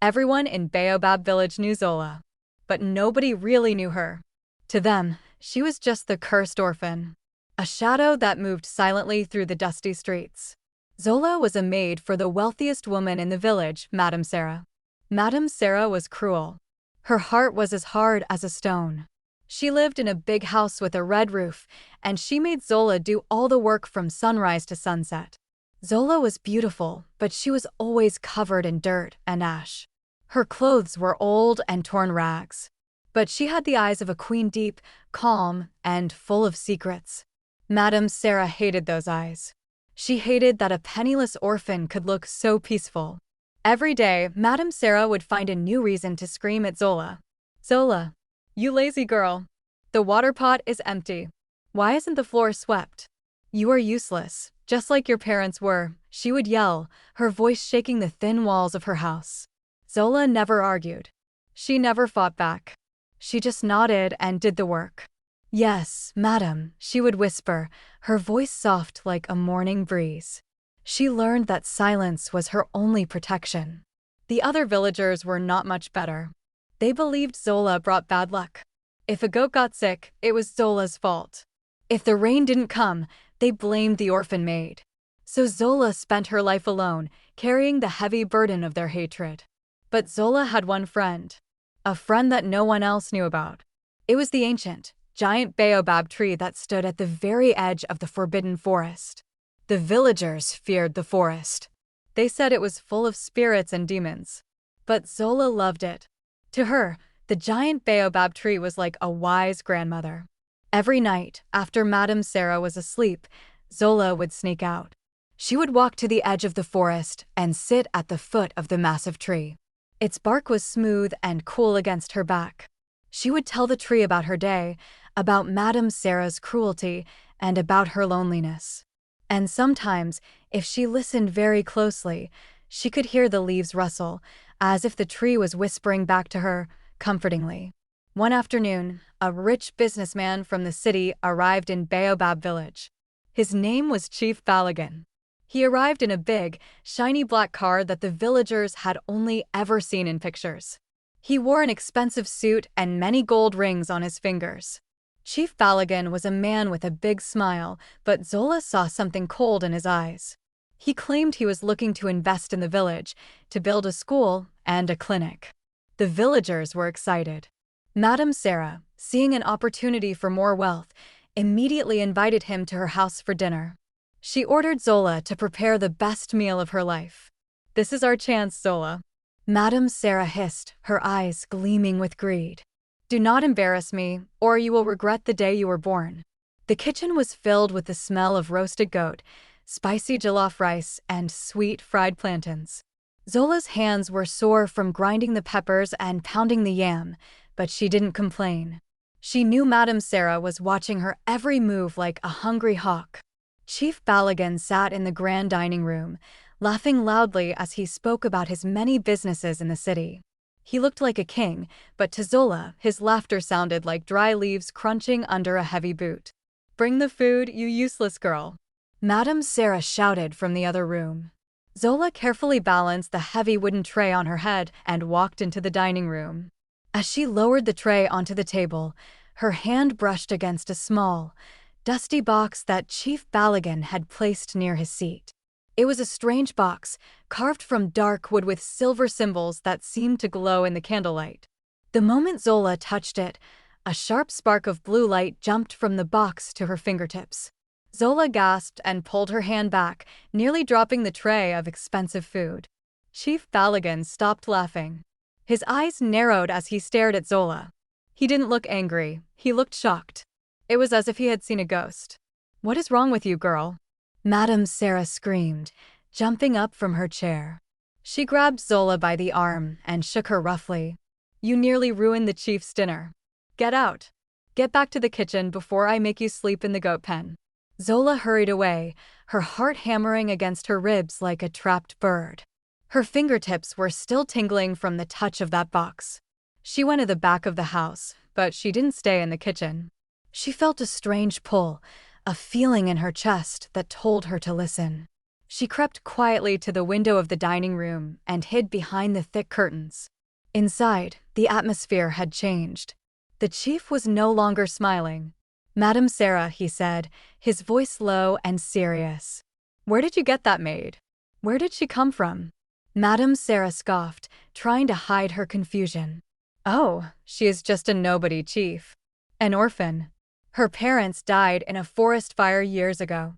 Everyone in Baobab village knew Zola, but nobody really knew her. To them, she was just the cursed orphan, a shadow that moved silently through the dusty streets. Zola was a maid for the wealthiest woman in the village, Madame Sarah. Madame Sarah was cruel. Her heart was as hard as a stone. She lived in a big house with a red roof, and she made Zola do all the work from sunrise to sunset. Zola was beautiful, but she was always covered in dirt and ash. Her clothes were old and torn rags. But she had the eyes of a queen, deep, calm, and full of secrets. Madame Sarah hated those eyes. She hated that a penniless orphan could look so peaceful. Every day, Madame Sarah would find a new reason to scream at Zola. "Zola, you lazy girl. The water pot is empty. Why isn't the floor swept? You are useless, just like your parents were," she would yell, her voice shaking the thin walls of her house. Zola never argued. She never fought back. She just nodded and did the work. "Yes, madam," she would whisper, her voice soft like a morning breeze. She learned that silence was her only protection. The other villagers were not much better. They believed Zola brought bad luck. If a goat got sick, it was Zola's fault. If the rain didn't come, they blamed the orphan maid. So Zola spent her life alone, carrying the heavy burden of their hatred. But Zola had one friend. A friend that no one else knew about. It was the ancient, giant baobab tree that stood at the very edge of the forbidden forest. The villagers feared the forest. They said it was full of spirits and demons. But Zola loved it. To her, the giant baobab tree was like a wise grandmother. Every night, after Madame Sarah was asleep, Zola would sneak out. She would walk to the edge of the forest and sit at the foot of the massive tree. Its bark was smooth and cool against her back. She would tell the tree about her day, about Madame Sarah's cruelty, and about her loneliness. And sometimes, if she listened very closely, she could hear the leaves rustle, as if the tree was whispering back to her, comfortingly. One afternoon, a rich businessman from the city arrived in Baobab village. His name was Chief Balagan. He arrived in a big, shiny black car that the villagers had only ever seen in pictures. He wore an expensive suit and many gold rings on his fingers. Chief Balagan was a man with a big smile, but Zola saw something cold in his eyes. He claimed he was looking to invest in the village, to build a school and a clinic. The villagers were excited. Madame Sarah, seeing an opportunity for more wealth, immediately invited him to her house for dinner. She ordered Zola to prepare the best meal of her life. "This is our chance, Zola," Madame Sarah hissed, her eyes gleaming with greed. "Do not embarrass me, or you will regret the day you were born." The kitchen was filled with the smell of roasted goat, spicy jollof rice, and sweet fried plantains. Zola's hands were sore from grinding the peppers and pounding the yam, but she didn't complain. She knew Madame Sarah was watching her every move like a hungry hawk. Chief Balagan sat in the grand dining room, laughing loudly as he spoke about his many businesses in the city. He looked like a king, but to Zola, his laughter sounded like dry leaves crunching under a heavy boot. "Bring the food, you useless girl," Madame Sarah shouted from the other room. Zola carefully balanced the heavy wooden tray on her head and walked into the dining room. As she lowered the tray onto the table, her hand brushed against a small, dusty box that Chief Balagan had placed near his seat. It was a strange box, carved from dark wood with silver symbols that seemed to glow in the candlelight. The moment Zola touched it, a sharp spark of blue light jumped from the box to her fingertips. Zola gasped and pulled her hand back, nearly dropping the tray of expensive food. Chief Balagan stopped laughing. His eyes narrowed as he stared at Zola. He didn't look angry, he looked shocked. It was as if he had seen a ghost. "What is wrong with you, girl?" Madame Sarah screamed, jumping up from her chair. She grabbed Zola by the arm and shook her roughly. "You nearly ruined the chief's dinner. Get out. Get back to the kitchen before I make you sleep in the goat pen." Zola hurried away, her heart hammering against her ribs like a trapped bird. Her fingertips were still tingling from the touch of that box. She went to the back of the house, but she didn't stay in the kitchen. She felt a strange pull, a feeling in her chest that told her to listen. She crept quietly to the window of the dining room and hid behind the thick curtains. Inside, the atmosphere had changed. The chief was no longer smiling. "Madam Sarah," he said, his voice low and serious. "Where did you get that maid? Where did she come from?" Madam Sarah scoffed, trying to hide her confusion. "Oh, she is just a nobody, chief. An orphan. Her parents died in a forest fire years ago.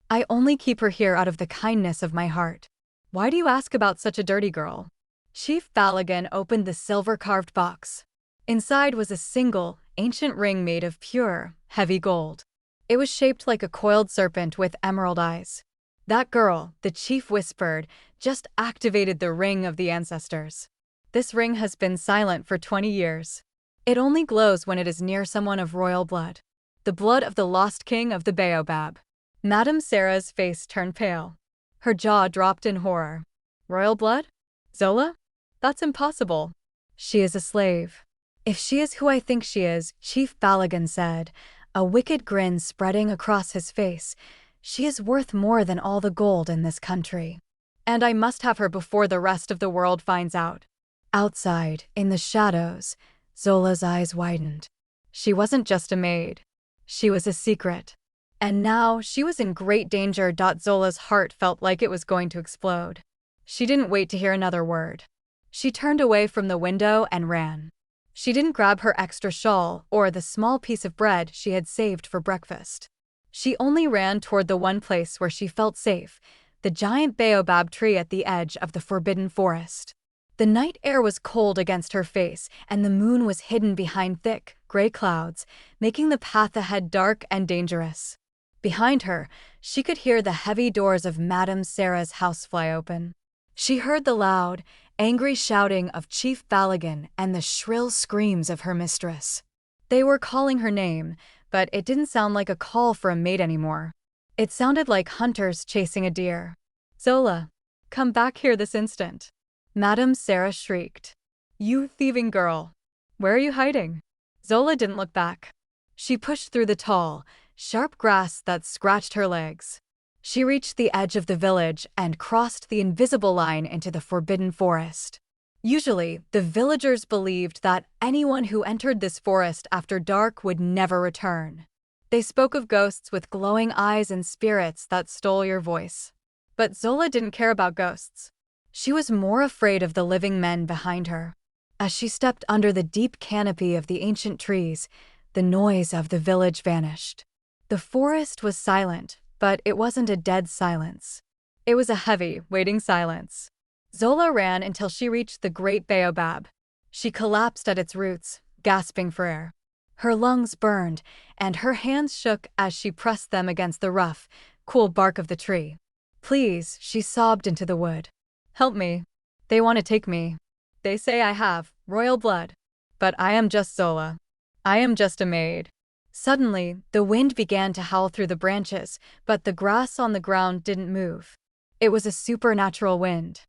I only keep her here out of the kindness of my heart. Why do you ask about such a dirty girl?" Chief Balagan opened the silver-carved box. Inside was a single, ancient ring made of pure, heavy gold. It was shaped like a coiled serpent with emerald eyes. "That girl," the chief whispered, "just activated the ring of the ancestors. This ring has been silent for 20 years. It only glows when it is near someone of royal blood. The blood of the lost king of the Baobab." Madam Sarah's face turned pale. Her jaw dropped in horror. "Royal blood? Zola? That's impossible. She is a slave." "If she is who I think she is," Chief Balagan said, a wicked grin spreading across his face, "she is worth more than all the gold in this country. And I must have her before the rest of the world finds out." Outside, in the shadows, Zola's eyes widened. She wasn't just a maid. She was a secret. And now she was in great danger. Zola's heart felt like it was going to explode. She didn't wait to hear another word. She turned away from the window and ran. She didn't grab her extra shawl or the small piece of bread she had saved for breakfast. She only ran toward the one place where she felt safe, the giant baobab tree at the edge of the forbidden forest. The night air was cold against her face, and the moon was hidden behind thick, gray clouds, making the path ahead dark and dangerous. Behind her, she could hear the heavy doors of Madame Sarah's house fly open. She heard the loud, angry shouting of Chief Balagan and the shrill screams of her mistress. They were calling her name, but it didn't sound like a call for a maid anymore. It sounded like hunters chasing a deer. "Zola, come back here this instant." Madame Sarah shrieked. "You thieving girl! Where are you hiding?" Zola didn't look back. She pushed through the tall, sharp grass that scratched her legs. She reached the edge of the village and crossed the invisible line into the forbidden forest. Usually, the villagers believed that anyone who entered this forest after dark would never return. They spoke of ghosts with glowing eyes and spirits that stole your voice. But Zola didn't care about ghosts. She was more afraid of the living men behind her. As she stepped under the deep canopy of the ancient trees, the noise of the village vanished. The forest was silent, but it wasn't a dead silence. It was a heavy, waiting silence. Zola ran until she reached the great baobab. She collapsed at its roots, gasping for air. Her lungs burned, and her hands shook as she pressed them against the rough, cool bark of the tree. "Please," she sobbed into the wood. "Help me. They want to take me. They say I have royal blood. But I am just Zola. I am just a maid." Suddenly, the wind began to howl through the branches, but the grass on the ground didn't move. It was a supernatural wind.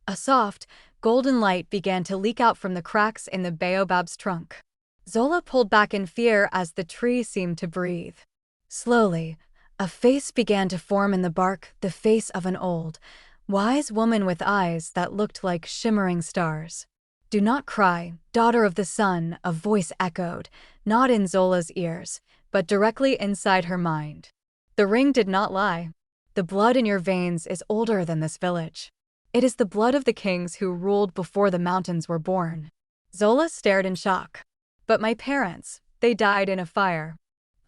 A soft, golden light began to leak out from the cracks in the baobab's trunk. Zola pulled back in fear as the tree seemed to breathe. Slowly, a face began to form in the bark, the face of an old, wise woman with eyes that looked like shimmering stars. "Do not cry, daughter of the sun," a voice echoed, not in Zola's ears, but directly inside her mind. "The ring did not lie. The blood in your veins is older than this village. It is the blood of the kings who ruled before the mountains were born." Zola stared in shock. "But my parents, they died in a fire.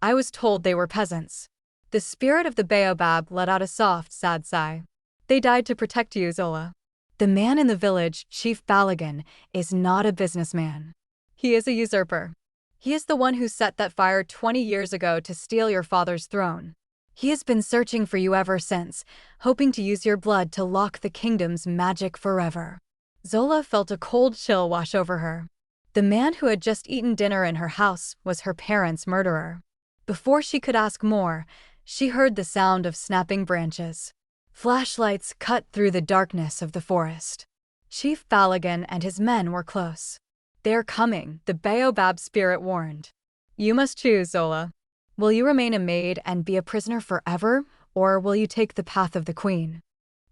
I was told they were peasants." The spirit of the baobab let out a soft, sad sigh. "They died to protect you, Zola. The man in the village, Chief Balagan, is not a businessman. He is a usurper. He is the one who set that fire 20 years ago to steal your father's throne. He has been searching for you ever since, hoping to use your blood to lock the kingdom's magic forever." Zola felt a cold chill wash over her. The man who had just eaten dinner in her house was her parents' murderer. Before she could ask more, she heard the sound of snapping branches. Flashlights cut through the darkness of the forest. Chief Balagan and his men were close. "They are coming," the baobab spirit warned. "You must choose, Zola. Will you remain a maid and be a prisoner forever, or will you take the path of the queen?"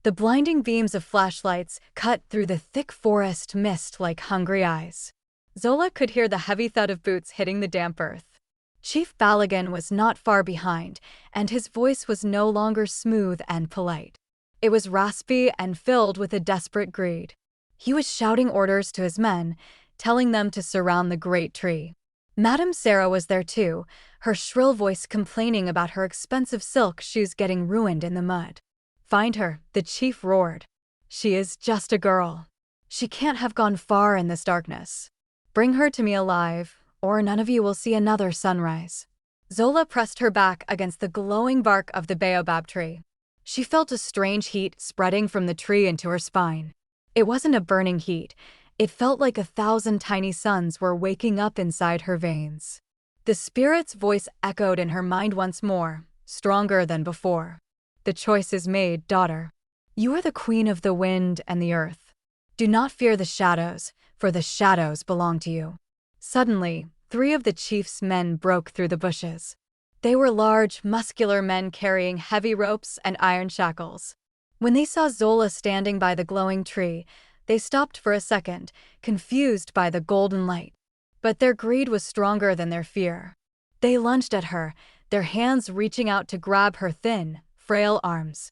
The blinding beams of flashlights cut through the thick forest mist like hungry eyes. Zola could hear the heavy thud of boots hitting the damp earth. Chief Balagan was not far behind, and his voice was no longer smooth and polite. It was raspy and filled with a desperate greed. He was shouting orders to his men, telling them to surround the great tree. Madame Sarah was there too, her shrill voice complaining about her expensive silk shoes getting ruined in the mud. "Find her," the chief roared. "She is just a girl. She can't have gone far in this darkness. Bring her to me alive, or none of you will see another sunrise." Zola pressed her back against the glowing bark of the baobab tree. She felt a strange heat spreading from the tree into her spine. It wasn't a burning heat. It felt like 1,000 tiny suns were waking up inside her veins. The spirit's voice echoed in her mind once more, stronger than before. "The choice is made, daughter. You are the queen of the wind and the earth. Do not fear the shadows, for the shadows belong to you." Suddenly, 3 of the chief's men broke through the bushes. They were large, muscular men carrying heavy ropes and iron shackles. When they saw Zola standing by the glowing tree, they stopped for a second, confused by the golden light. But their greed was stronger than their fear. They lunged at her, their hands reaching out to grab her thin, frail arms.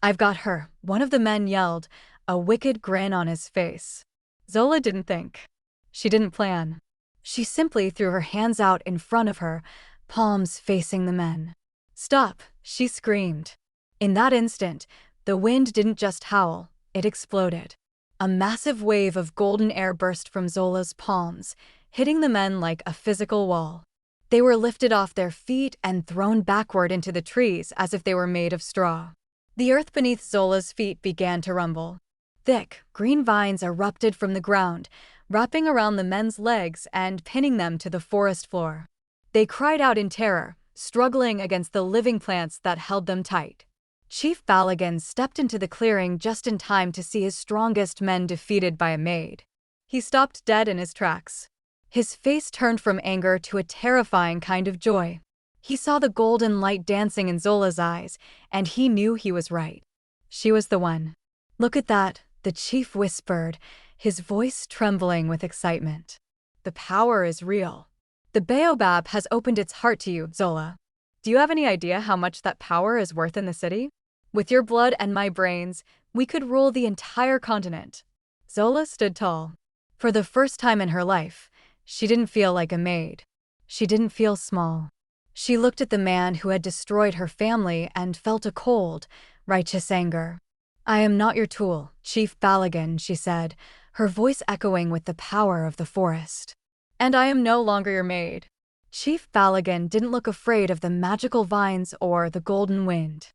"I've got her," one of the men yelled, a wicked grin on his face. Zola didn't think. She didn't plan. She simply threw her hands out in front of her, palms facing the men. "Stop!" she screamed. In that instant, the wind didn't just howl, it exploded. A massive wave of golden air burst from Zola's palms, hitting the men like a physical wall. They were lifted off their feet and thrown backward into the trees as if they were made of straw. The earth beneath Zola's feet began to rumble. Thick, green vines erupted from the ground, wrapping around the men's legs and pinning them to the forest floor. They cried out in terror, struggling against the living plants that held them tight. Chief Balagan stepped into the clearing just in time to see his strongest men defeated by a maid. He stopped dead in his tracks. His face turned from anger to a terrifying kind of joy. He saw the golden light dancing in Zola's eyes, and he knew he was right. She was the one. "Look at that," the chief whispered, his voice trembling with excitement. "The power is real. The baobab has opened its heart to you, Zola. Do you have any idea how much that power is worth in the city? With your blood and my brains, we could rule the entire continent." Zola stood tall. For the first time in her life, she didn't feel like a maid. She didn't feel small. She looked at the man who had destroyed her family and felt a cold, righteous anger. "I am not your tool, Chief Balagan," she said, her voice echoing with the power of the forest. "And I am no longer your maid." Chief Balagan didn't look afraid of the magical vines or the golden wind.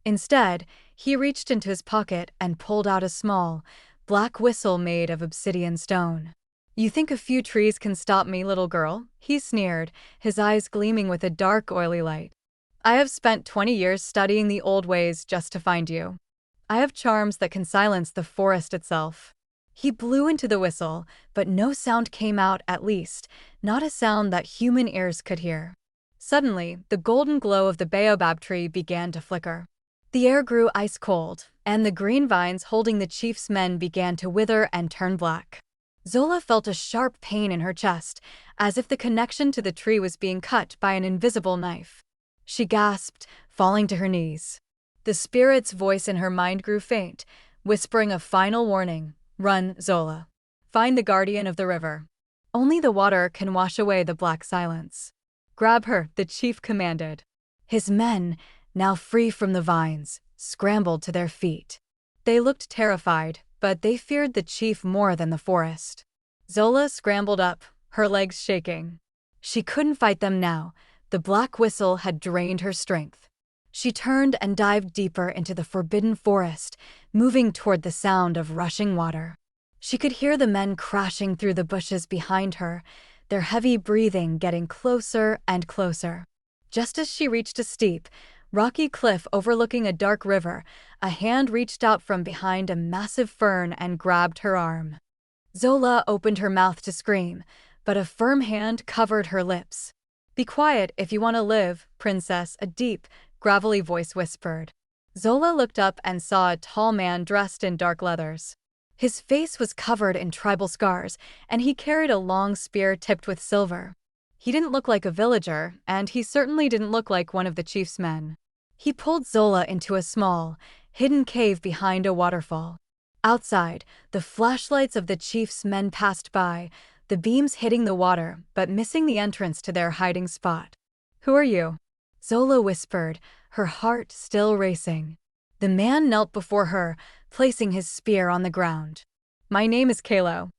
Instead, he reached into his pocket and pulled out a small, black whistle made of obsidian stone. "You think a few trees can stop me, little girl?" he sneered, his eyes gleaming with a dark, oily light. "I have spent 20 years studying the old ways just to find you. I have charms that can silence the forest itself." He blew into the whistle, but no sound came out, at least, not a sound that human ears could hear. Suddenly, the golden glow of the baobab tree began to flicker. The air grew ice-cold, and the green vines holding the chief's men began to wither and turn black. Zola felt a sharp pain in her chest, as if the connection to the tree was being cut by an invisible knife. She gasped, falling to her knees. The spirit's voice in her mind grew faint, whispering a final warning. "Run, Zola. Find the guardian of the river. Only the water can wash away the black silence." "Grab her," the chief commanded. His men, now free from the vines, scrambled to their feet. They looked terrified, but they feared the chief more than the forest. Zola scrambled up, her legs shaking. She couldn't fight them now. The black whistle had drained her strength. She turned and dived deeper into the forbidden forest, moving toward the sound of rushing water. She could hear the men crashing through the bushes behind her, their heavy breathing getting closer and closer. Just as she reached a steep, rocky cliff overlooking a dark river, a hand reached out from behind a massive fern and grabbed her arm. Zola opened her mouth to scream, but a firm hand covered her lips. "Be quiet if you want to live, princess," a deep, gravelly voice whispered. Zola looked up and saw a tall man dressed in dark leathers. His face was covered in tribal scars, and he carried a long spear tipped with silver. He didn't look like a villager, and he certainly didn't look like one of the chief's men. He pulled Zola into a small, hidden cave behind a waterfall. Outside, the flashlights of the chief's men passed by, the beams hitting the water but missing the entrance to their hiding spot. "Who are you?" Zola whispered, her heart still racing. The man knelt before her, placing his spear on the ground. "My name is Kalo.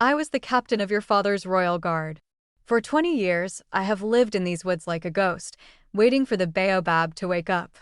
I was the captain of your father's royal guard. For 20 years, I have lived in these woods like a ghost, waiting for the Baobab to wake up.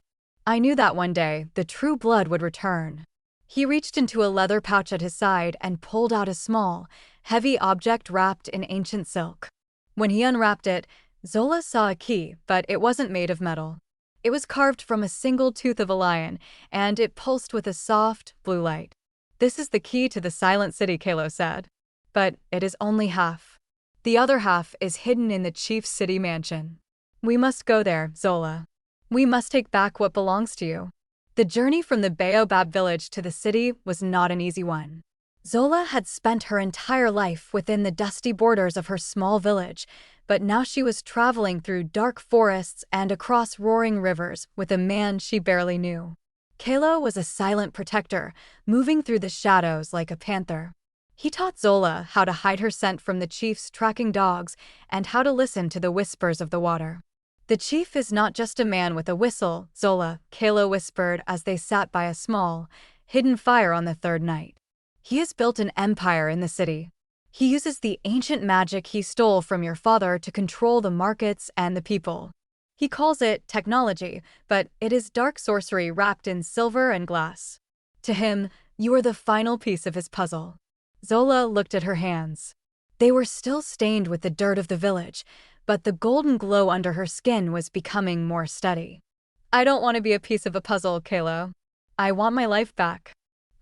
I knew that one day, the true blood would return." He reached into a leather pouch at his side and pulled out a small, heavy object wrapped in ancient silk. When he unwrapped it, Zola saw a key, but it wasn't made of metal. It was carved from a single tooth of a lion, and it pulsed with a soft, blue light. "This is the key to the Silent City," Kalo said. "But it is only half. The other half is hidden in the chief's city mansion. We must go there, Zola. We must take back what belongs to you." The journey from the Baobab village to the city was not an easy one. Zola had spent her entire life within the dusty borders of her small village, but now she was traveling through dark forests and across roaring rivers with a man she barely knew. Kalo was a silent protector, moving through the shadows like a panther. He taught Zola how to hide her scent from the chief's tracking dogs and how to listen to the whispers of the water. "The chief is not just a man with a whistle, Zola," Kalo whispered as they sat by a small, hidden fire on the third night. "He has built an empire in the city. He uses the ancient magic he stole from your father to control the markets and the people. He calls it technology, but it is dark sorcery wrapped in silver and glass. To him, you are the final piece of his puzzle." Zola looked at her hands. They were still stained with the dirt of the village, but the golden glow under her skin was becoming more steady. "I don't want to be a piece of a puzzle, Kalo. I want my life back.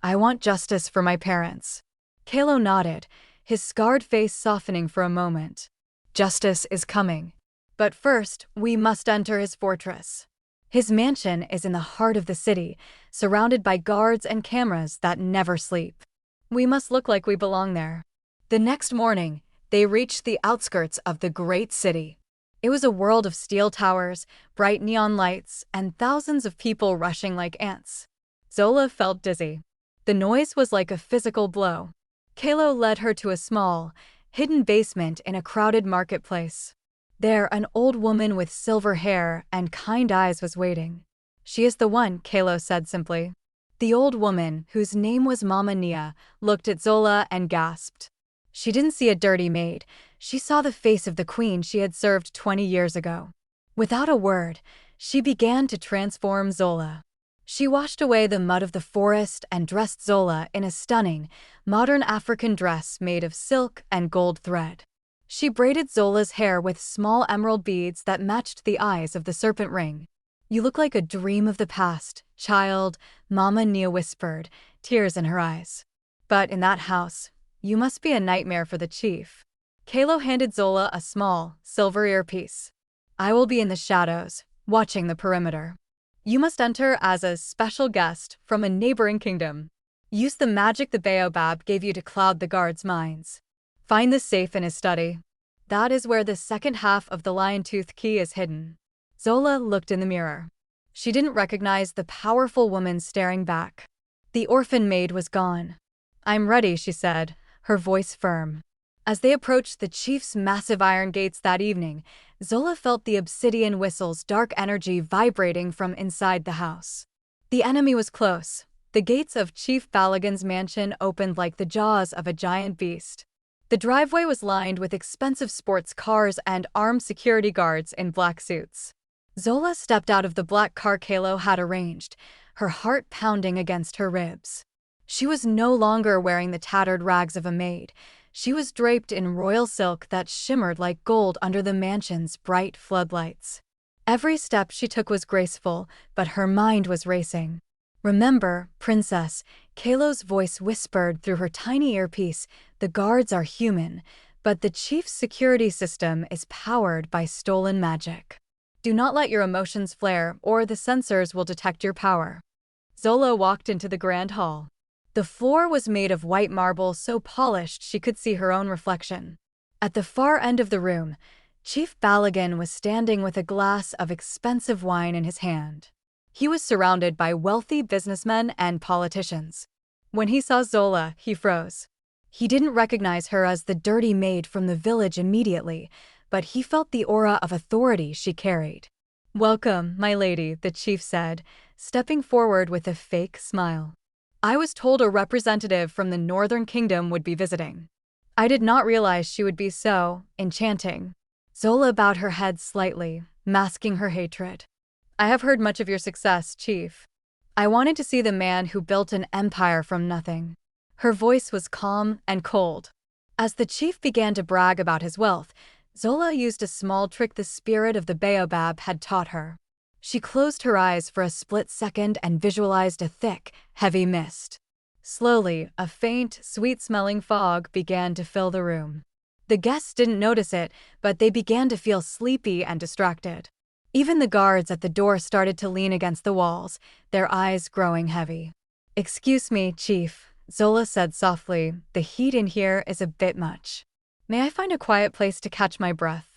I want justice for my parents." Kalo nodded, his scarred face softening for a moment. "Justice is coming. But first, we must enter his fortress. His mansion is in the heart of the city, surrounded by guards and cameras that never sleep. We must look like we belong there." The next morning, they reached the outskirts of the great city. It was a world of steel towers, bright neon lights, and thousands of people rushing like ants. Zola felt dizzy. The noise was like a physical blow. Kalo led her to a small, hidden basement in a crowded marketplace. There, an old woman with silver hair and kind eyes was waiting. "She is the one," Kalo said simply. The old woman, whose name was Mama Nia, looked at Zola and gasped. She didn't see a dirty maid. She saw the face of the queen she had served 20 years ago. Without a word, she began to transform Zola. She washed away the mud of the forest and dressed Zola in a stunning, modern African dress made of silk and gold thread. She braided Zola's hair with small emerald beads that matched the eyes of the serpent ring. "You look like a dream of the past, child," Mama Nia whispered, tears in her eyes. "But in that house, you must be a nightmare for the chief." Kalo handed Zola a small, silver earpiece. "I will be in the shadows, watching the perimeter. You must enter as a special guest from a neighboring kingdom. Use the magic the Baobab gave you to cloud the guards' minds. Find the safe in his study. That is where the second half of the lion-tooth key is hidden." Zola looked in the mirror. She didn't recognize the powerful woman staring back. The orphan maid was gone. "I'm ready," she said, her voice firm. As they approached the chief's massive iron gates that evening, Zola felt the obsidian whistle's dark energy vibrating from inside the house. The enemy was close. The gates of Chief Balagan's mansion opened like the jaws of a giant beast. The driveway was lined with expensive sports cars and armed security guards in black suits. Zola stepped out of the black car Kalo had arranged, her heart pounding against her ribs. She was no longer wearing the tattered rags of a maid. She was draped in royal silk that shimmered like gold under the mansion's bright floodlights. Every step she took was graceful, but her mind was racing. "Remember, princess," Kalo's voice whispered through her tiny earpiece, "the guards are human, but the chief's security system is powered by stolen magic. Do not let your emotions flare, or the sensors will detect your power." Zola walked into the grand hall. The floor was made of white marble so polished she could see her own reflection. At the far end of the room, Chief Balagan was standing with a glass of expensive wine in his hand. He was surrounded by wealthy businessmen and politicians. When he saw Zola, he froze. He didn't recognize her as the dirty maid from the village immediately, but he felt the aura of authority she carried. "Welcome, my lady," the chief said, stepping forward with a fake smile. "I was told a representative from the Northern Kingdom would be visiting. I did not realize she would be so enchanting." Zola bowed her head slightly, masking her hatred. "I have heard much of your success, Chief. I wanted to see the man who built an empire from nothing." Her voice was calm and cold. As the chief began to brag about his wealth, Zola used a small trick the spirit of the Baobab had taught her. She closed her eyes for a split second and visualized a thick, heavy mist. Slowly, a faint, sweet-smelling fog began to fill the room. The guests didn't notice it, but they began to feel sleepy and distracted. Even the guards at the door started to lean against the walls, their eyes growing heavy. "Excuse me, Chief," Zola said softly, "the heat in here is a bit much. May I find a quiet place to catch my breath?"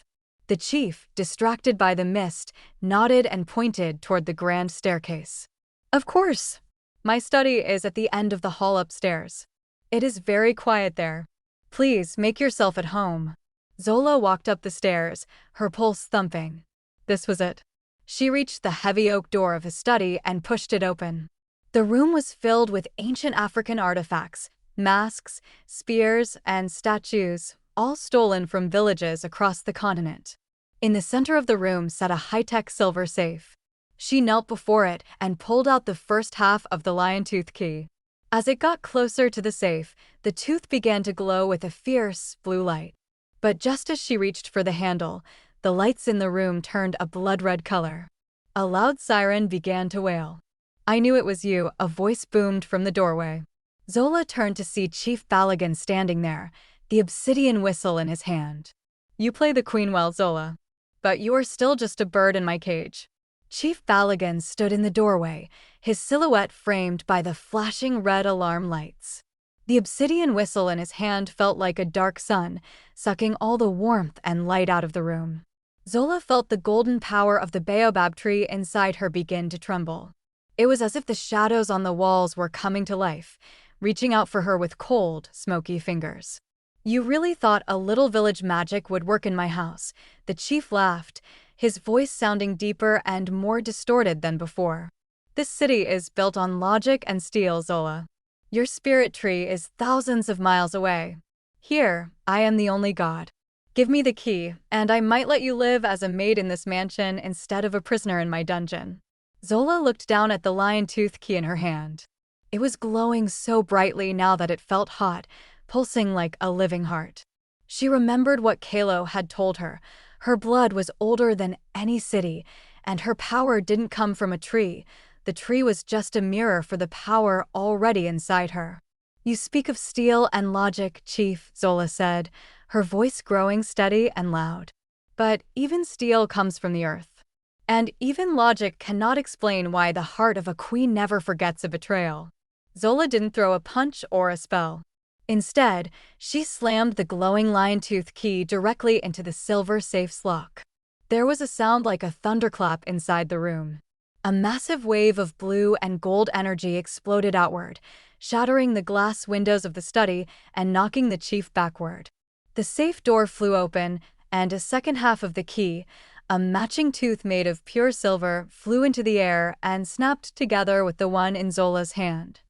The chief, distracted by the mist, nodded and pointed toward the grand staircase. "Of course. My study is at the end of the hall upstairs. It is very quiet there. Please make yourself at home." Zola walked up the stairs, her pulse thumping. This was it. She reached the heavy oak door of his study and pushed it open. The room was filled with ancient African artifacts, masks, spears, and statues, all stolen from villages across the continent. In the center of the room sat a high-tech silver safe. She knelt before it and pulled out the first half of the lion-tooth key. As it got closer to the safe, the tooth began to glow with a fierce blue light. But just as she reached for the handle, the lights in the room turned a blood-red color. A loud siren began to wail. "I knew it was you," a voice boomed from the doorway. Zola turned to see Chief Balagan standing there, the obsidian whistle in his hand. "You play the queen well, Zola. But you are still just a bird in my cage." Chief Balagan stood in the doorway, his silhouette framed by the flashing red alarm lights. The obsidian whistle in his hand felt like a dark sun, sucking all the warmth and light out of the room. Zola felt the golden power of the baobab tree inside her begin to tremble. It was as if the shadows on the walls were coming to life, reaching out for her with cold, smoky fingers. "You really thought a little village magic would work in my house?" The chief laughed, his voice sounding deeper and more distorted than before. "This city is built on logic and steel, Zola. Your spirit tree is thousands of miles away. Here, I am the only god. Give me the key, and I might let you live as a maid in this mansion instead of a prisoner in my dungeon." Zola looked down at the lion-tooth key in her hand. It was glowing so brightly now that it felt hot, pulsing like a living heart. She remembered what Kalo had told her. Her blood was older than any city, and her power didn't come from a tree. The tree was just a mirror for the power already inside her. "You speak of steel and logic, Chief," Zola said, her voice growing steady and loud. "But even steel comes from the earth. And even logic cannot explain why the heart of a queen never forgets a betrayal." Zola didn't throw a punch or a spell. Instead, she slammed the glowing lion-tooth key directly into the silver safe's lock. There was a sound like a thunderclap inside the room. A massive wave of blue and gold energy exploded outward, shattering the glass windows of the study and knocking the chief backward. The safe door flew open, and a second half of the key, a matching tooth made of pure silver, flew into the air and snapped together with the one in Zola's hand.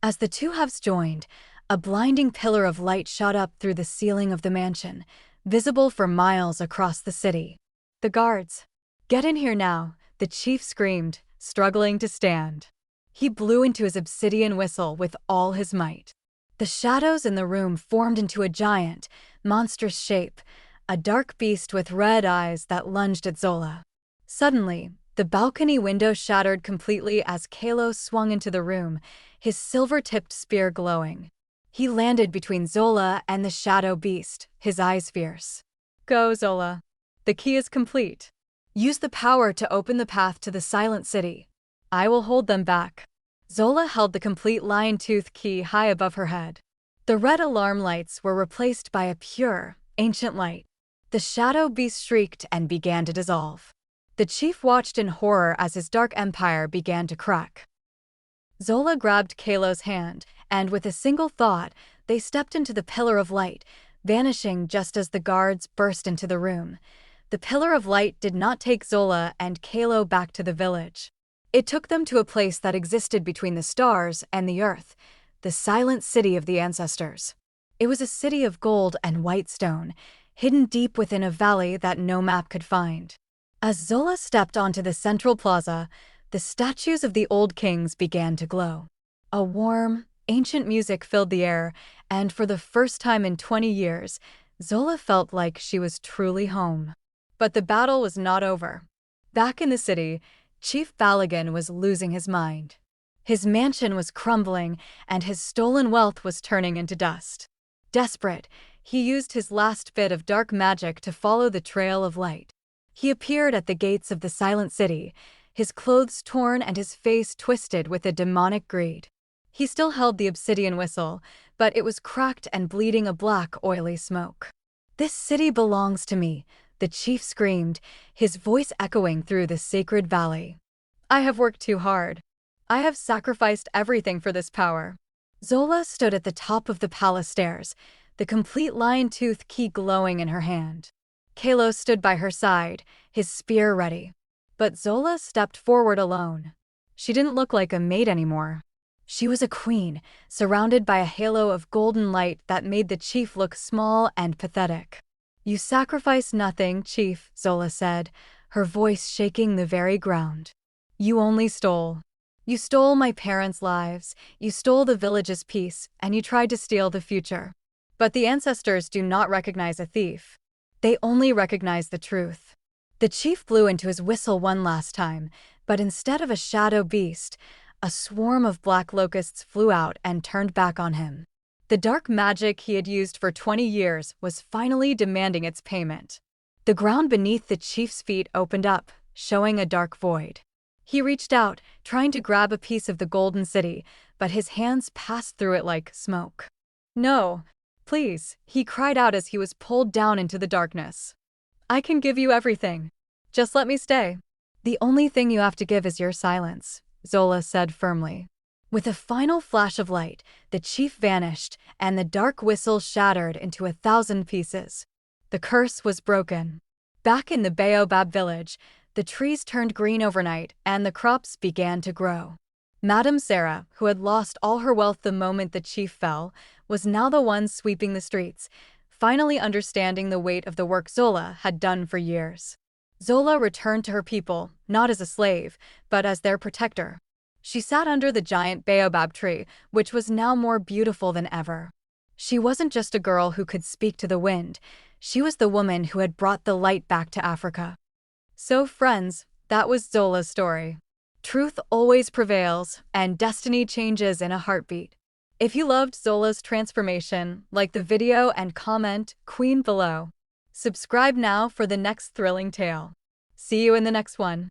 As the two halves joined, a blinding pillar of light shot up through the ceiling of the mansion, visible for miles across the city. "The guards! Get in here now!" the chief screamed, struggling to stand. He blew into his obsidian whistle with all his might. The shadows in the room formed into a giant, monstrous shape, a dark beast with red eyes that lunged at Zola. Suddenly, the balcony window shattered completely as Kalo swung into the room, his silver-tipped spear glowing. He landed between Zola and the shadow beast, his eyes fierce. "Go, Zola. The key is complete. Use the power to open the path to the silent city. I will hold them back." Zola held the complete lion-tooth key high above her head. The red alarm lights were replaced by a pure, ancient light. The shadow beast shrieked and began to dissolve. The chief watched in horror as his dark empire began to crack. Zola grabbed Kalo's hand, and with a single thought, they stepped into the pillar of light, vanishing just as the guards burst into the room. The pillar of light did not take Zola and Kalo back to the village. It took them to a place that existed between the stars and the earth, the silent city of the ancestors. It was a city of gold and white stone, hidden deep within a valley that no map could find. As Zola stepped onto the central plaza, the statues of the old kings began to glow. A warm, ancient music filled the air, and for the first time in 20 years, Zola felt like she was truly home. But the battle was not over. Back in the city, Chief Balagan was losing his mind. His mansion was crumbling, and his stolen wealth was turning into dust. Desperate, he used his last bit of dark magic to follow the trail of light. He appeared at the gates of the silent city, his clothes torn and his face twisted with a demonic greed. He still held the obsidian whistle, but it was cracked and bleeding a black, oily smoke. "This city belongs to me," the chief screamed, his voice echoing through the sacred valley. "I have worked too hard. I have sacrificed everything for this power." Zola stood at the top of the palace stairs, the complete lion-tooth key glowing in her hand. Kalo stood by her side, his spear ready. But Zola stepped forward alone. She didn't look like a maid anymore. She was a queen, surrounded by a halo of golden light that made the chief look small and pathetic. "You sacrificed nothing, Chief," Zola said, her voice shaking the very ground. "You only stole. You stole my parents' lives, you stole the village's peace, and you tried to steal the future. But the ancestors do not recognize a thief. They only recognize the truth." The chief blew into his whistle one last time, but instead of a shadow beast, a swarm of black locusts flew out and turned back on him. The dark magic he had used for 20 years was finally demanding its payment. The ground beneath the chief's feet opened up, showing a dark void. He reached out, trying to grab a piece of the golden city, but his hands passed through it like smoke. "No, please," he cried out as he was pulled down into the darkness. "I can give you everything. Just let me stay." "The only thing you have to give is your silence," Zola said firmly. With a final flash of light, the chief vanished, and the dark whistle shattered into 1,000 pieces. The curse was broken. Back in the Baobab village, the trees turned green overnight, and the crops began to grow. Madame Sarah, who had lost all her wealth the moment the chief fell, was now the one sweeping the streets, finally understanding the weight of the work Zola had done for years. Zola returned to her people, not as a slave, but as their protector. She sat under the giant baobab tree, which was now more beautiful than ever. She wasn't just a girl who could speak to the wind, she was the woman who had brought the light back to Africa. So friends, that was Zola's story. Truth always prevails, and destiny changes in a heartbeat. If you loved Zola's transformation, like the video and comment Queen below. Subscribe now for the next thrilling tale. See you in the next one.